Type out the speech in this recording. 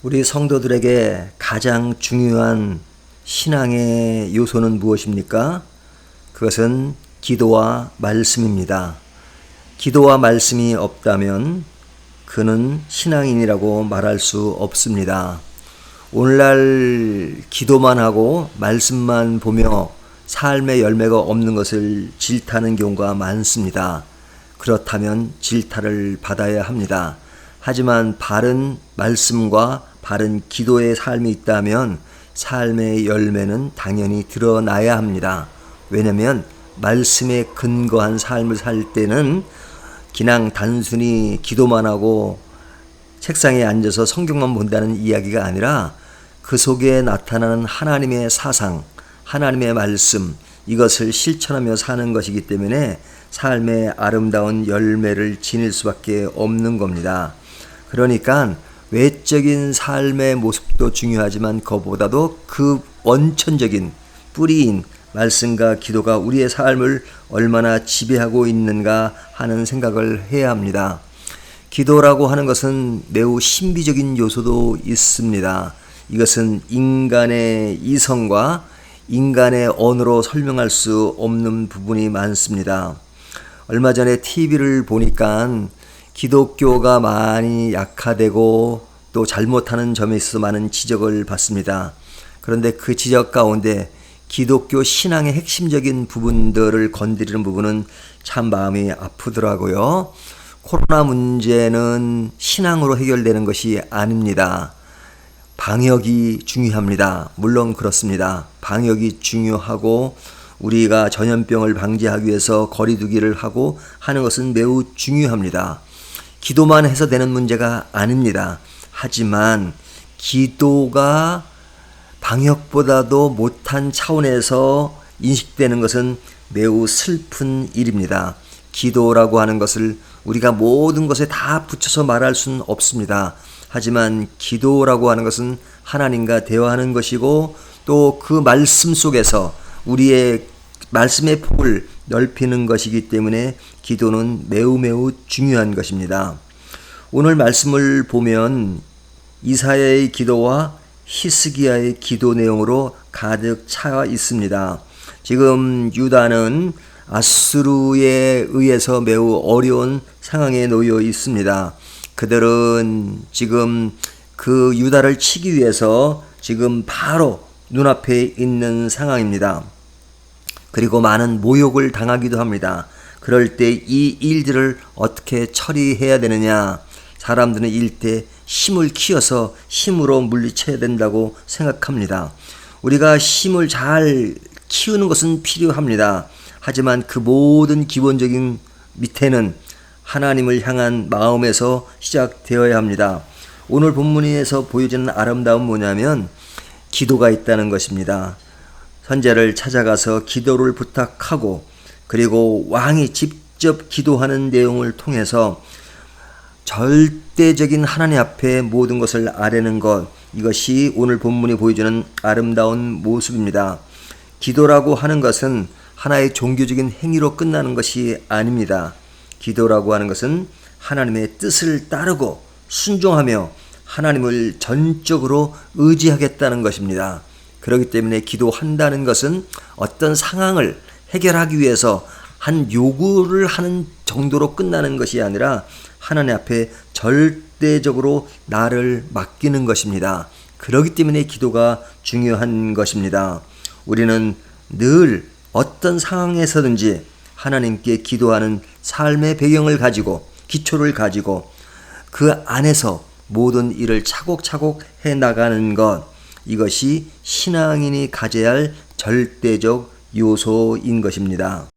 우리 성도들에게 가장 중요한 신앙의 요소는 무엇입니까? 그것은 기도와 말씀입니다. 기도와 말씀이 없다면 그는 신앙인이라고 말할 수 없습니다. 오늘날 기도만 하고 말씀만 보며 삶의 열매가 없는 것을 질타하는 경우가 많습니다. 그렇다면 질타를 받아야 합니다. 하지만 바른 말씀과 바른 기도의 삶이 있다면 삶의 열매는 당연히 드러나야 합니다. 왜냐하면 말씀에 근거한 삶을 살 때는 그냥 단순히 기도만 하고 책상에 앉아서 성경만 본다는 이야기가 아니라 그 속에 나타나는 하나님의 사상, 하나님의 말씀, 이것을 실천하며 사는 것이기 때문에 삶의 아름다운 열매를 지닐 수밖에 없는 겁니다. 그러니까 외적인 삶의 모습도 중요하지만 그보다도 그 원천적인 뿌리인 말씀과 기도가 우리의 삶을 얼마나 지배하고 있는가 하는 생각을 해야 합니다. 기도라고 하는 것은 매우 신비적인 요소도 있습니다. 이것은 인간의 이성과 인간의 언어로 설명할 수 없는 부분이 많습니다. 얼마 전에 TV를 보니까 기독교가 많이 약화되고 또 잘못하는 점에 있어서 많은 지적을 받습니다. 그런데 그 지적 가운데 기독교 신앙의 핵심적인 부분들을 건드리는 부분은 참 마음이 아프더라고요. 코로나 문제는 신앙으로 해결되는 것이 아닙니다. 방역이 중요합니다. 물론 그렇습니다. 방역이 중요하고 우리가 전염병을 방지하기 위해서 거리두기를 하고 하는 것은 매우 중요합니다. 기도만 해서 되는 문제가 아닙니다. 하지만 기도가 방역보다도 못한 차원에서 인식되는 것은 매우 슬픈 일입니다. 기도라고 하는 것을 우리가 모든 것에 다 붙여서 말할 수는 없습니다. 하지만 기도라고 하는 것은 하나님과 대화하는 것이고 또 그 말씀 속에서 우리의 말씀의 폭을 넓히는 것이기 때문에 기도는 매우 중요한 것입니다. 오늘 말씀을 보면 이사야의 기도와 히스기야의 기도 내용으로 가득 차 있습니다. 지금 유다는 아수르에 의해서 매우 어려운 상황에 놓여 있습니다. 그들은 지금 그 유다를 치기 위해서 지금 바로 눈앞에 있는 상황입니다. 그리고 많은 모욕을 당하기도 합니다. 그럴 때 이 일들을 어떻게 처리해야 되느냐? 사람들은 일때 힘을 키워서 힘으로 물리쳐야 된다고 생각합니다. 우리가 힘을 잘 키우는 것은 필요합니다. 하지만 그 모든 기본적인 밑에는 하나님을 향한 마음에서 시작되어야 합니다. 오늘 본문에서 보여지는 아름다움은 뭐냐면 기도가 있다는 것입니다. 선지자를 찾아가서 기도를 부탁하고 그리고 왕이 직접 기도하는 내용을 통해서 절대적인 하나님 앞에 모든 것을 아뢰는 것, 이것이 오늘 본문이 보여주는 아름다운 모습입니다. 기도라고 하는 것은 하나의 종교적인 행위로 끝나는 것이 아닙니다. 기도라고 하는 것은 하나님의 뜻을 따르고 순종하며 하나님을 전적으로 의지하겠다는 것입니다. 그렇기 때문에 기도한다는 것은 어떤 상황을 해결하기 위해서 한 요구를 하는 정도로 끝나는 것이 아니라 하나님 앞에 절대적으로 나를 맡기는 것입니다. 그렇기 때문에 기도가 중요한 것입니다. 우리는 늘 어떤 상황에서든지 하나님께 기도하는 삶의 배경을 가지고 기초를 가지고 그 안에서 모든 일을 차곡차곡 해나가는 것, 이것이 신앙인이 가져야 할 절대적 요소인 것입니다.